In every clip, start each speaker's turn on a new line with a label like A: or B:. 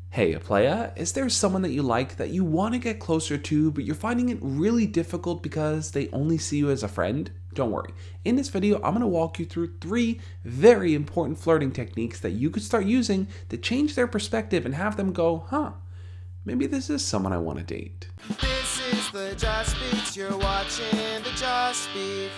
A: Hey, playa, is there someone that you like that you want to get closer to, but you're finding it really difficult because they only see you as a friend? Don't worry. In this video, I'm going to walk you through 3 very important flirting techniques that you could start using to change their perspective and have them go, maybe this is someone I want to date.
B: This is the Just Beats, you're watching the Just Beat.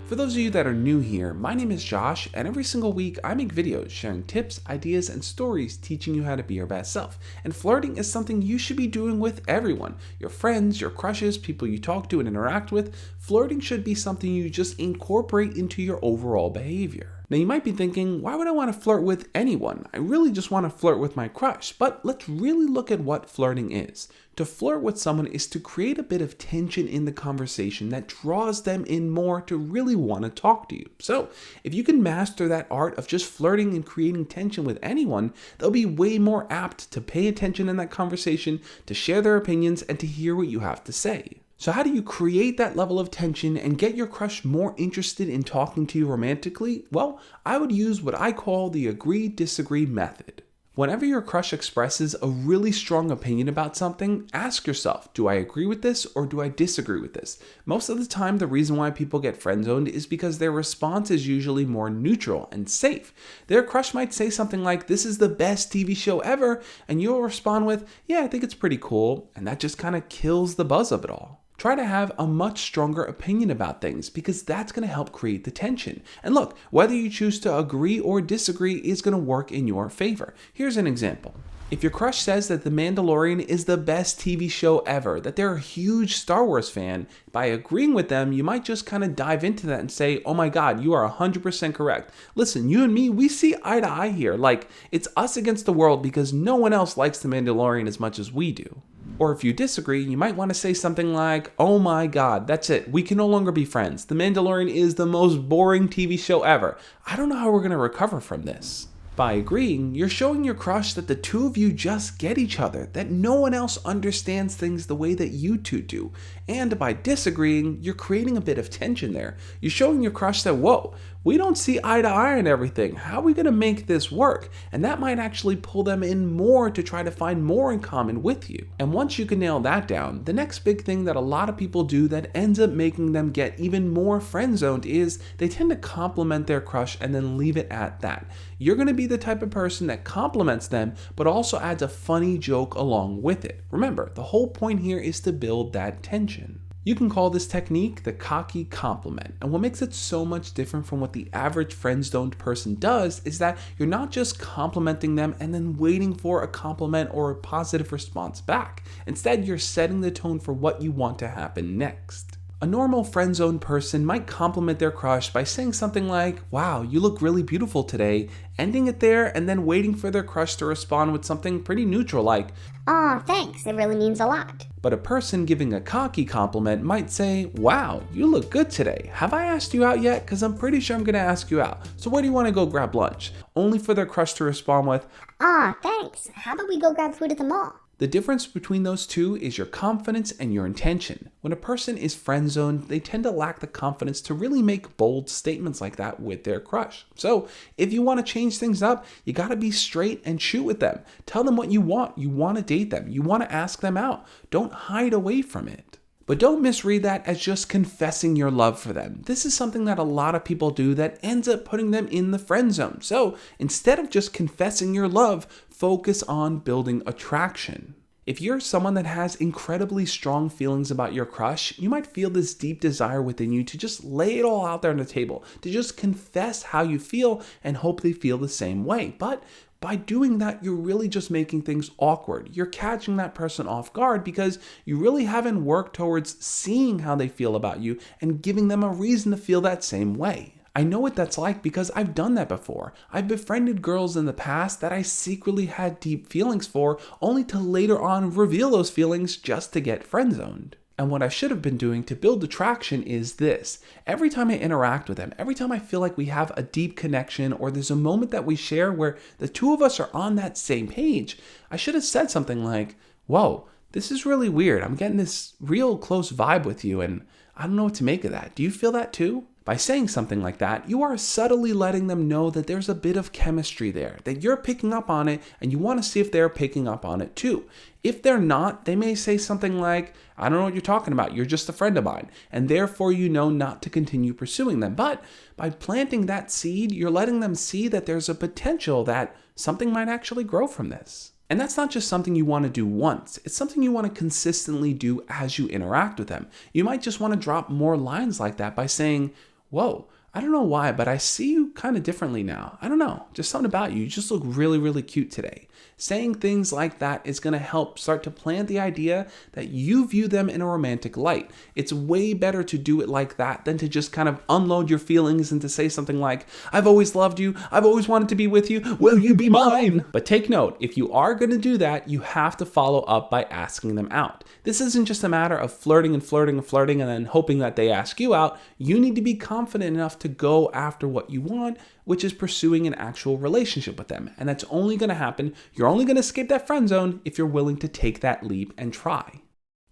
A: For those of you that are new here, my name is Josh, and every single week I make videos sharing tips, ideas, and stories teaching you how to be your best self. And flirting is something you should be doing with everyone. Your friends, your crushes, people you talk to and interact with. Flirting should be something you just incorporate into your overall behavior. Now you might be thinking, why would I want to flirt with anyone? I really just want to flirt with my crush. But let's really look at what flirting is. To flirt with someone is to create a bit of tension in the conversation that draws them in more to really want to talk to you. So if you can master that art of just flirting and creating tension with anyone, they'll be way more apt to pay attention in that conversation, to share their opinions, and to hear what you have to say. So how do you create that level of tension and get your crush more interested in talking to you romantically? Well, I would use what I call the agree-disagree method. Whenever your crush expresses a really strong opinion about something, ask yourself, do I agree with this or do I disagree with this? Most of the time, the reason why people get friend-zoned is because their response is usually more neutral and safe. Their crush might say something like, this is the best TV show ever, and you'll respond with, yeah, I think it's pretty cool, and that just kind of kills the buzz of it all. Try to have a much stronger opinion about things because that's going to help create the tension. And look, whether you choose to agree or disagree is going to work in your favor. Here's an example. If your crush says that The Mandalorian is the best TV show ever, that they're a huge Star Wars fan, by agreeing with them, you might just kind of dive into that and say, oh my God, you are 100% correct. Listen, you and me, we see eye to eye here. Like, it's us against the world because no one else likes The Mandalorian as much as we do. Or if you disagree, you might want to say something like, oh my God, that's it. We can no longer be friends. The Mandalorian is the most boring TV show ever. I don't know how we're going to recover from this. By agreeing, you're showing your crush that the two of you just get each other, that no one else understands things the way that you two do. And by disagreeing, you're creating a bit of tension there. You're showing your crush that, whoa, we don't see eye to eye on everything. How are we going to make this work? And that might actually pull them in more to try to find more in common with you. And once you can nail that down, the next big thing that a lot of people do that ends up making them get even more friend-zoned is they tend to compliment their crush and then leave it at that. You're going to be the type of person that compliments them, but also adds a funny joke along with it. Remember, the whole point here is to build that tension. You can call this technique the cocky compliment. And what makes it so much different from what the average friend-zoned person does is that you're not just complimenting them and then waiting for a compliment or a positive response back. Instead, you're setting the tone for what you want to happen next. A normal friend-zoned person might compliment their crush by saying something like, wow, you look really beautiful today, ending it there and then waiting for their crush to respond with something pretty neutral like,
C: aw, thanks, it really means a lot.
A: But a person giving a cocky compliment might say, wow, you look good today. Have I asked you out yet? Because I'm pretty sure I'm going to ask you out. So where do you want to go grab lunch? Only for their crush to respond with,
C: Aw, thanks, how about we go grab food at the mall?
A: The difference between those two is your confidence and your intention. When a person is friend-zoned, they tend to lack the confidence to really make bold statements like that with their crush. So if you want to change things up, you got to be straight and shoot with them. Tell them what you want. You want to date them. You want to ask them out. Don't hide away from it. But don't misread that as just confessing your love for them. This is something that a lot of people do that ends up putting them in the friend zone. So instead of just confessing your love, focus on building attraction. If you're someone that has incredibly strong feelings about your crush, you might feel this deep desire within you to just lay it all out there on the table, to just confess how you feel and hope they feel the same way. But by doing that, you're really just making things awkward. You're catching that person off guard because you really haven't worked towards seeing how they feel about you and giving them a reason to feel that same way. I know what that's like because I've done that before. I've befriended girls in the past that I secretly had deep feelings for, only to later on reveal those feelings just to get friend-zoned. And what I should have been doing to build attraction is this. Every time I interact with them, every time I feel like we have a deep connection or there's a moment that we share where the two of us are on that same page, I should have said something like, whoa, this is really weird. I'm getting this real close vibe with you and I don't know what to make of that. Do you feel that too? By saying something like that, you are subtly letting them know that there's a bit of chemistry there, that you're picking up on it and you want to see if they're picking up on it too. If they're not, they may say something like, I don't know what you're talking about, you're just a friend of mine, and therefore you know not to continue pursuing them. But by planting that seed, you're letting them see that there's a potential that something might actually grow from this. And that's not just something you want to do once. It's something you want to consistently do as you interact with them. You might just want to drop more lines like that by saying, whoa, I don't know why, but I see you kind of differently now. I don't know, just something about you. You just look really, really cute today. Saying things like that is going to help start to plant the idea that you view them in a romantic light. It's way better to do it like that than to just kind of unload your feelings and to say something like, I've always loved you, I've always wanted to be with you, will you be mine? But take note, if you are going to do that, you have to follow up by asking them out. This isn't just a matter of flirting and flirting and flirting and then hoping that they ask you out. You need to be confident enough to go after what you want, which is pursuing an actual relationship with them. And that's only going to happen. You're only going to escape that friend zone if you're willing to take that leap and try.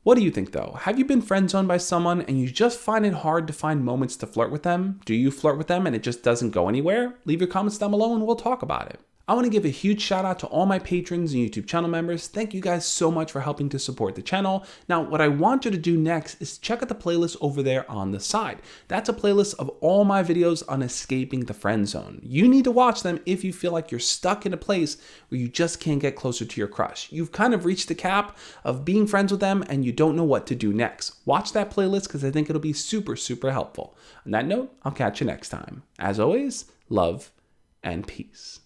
A: What do you think though? Have you been friend zoned by someone and you just find it hard to find moments to flirt with them? Do you flirt with them and it just doesn't go anywhere? Leave your comments down below and we'll talk about it. I want to give a huge shout out to all my patrons and YouTube channel members. Thank you guys so much for helping to support the channel. Now, what I want you to do next is check out the playlist over there on the side. That's a playlist of all my videos on escaping the friend zone. You need to watch them if you feel like you're stuck in a place where you just can't get closer to your crush. You've kind of reached the cap of being friends with them and you don't know what to do next. Watch that playlist because I think it'll be super, super helpful. On that note, I'll catch you next time. As always, love and peace.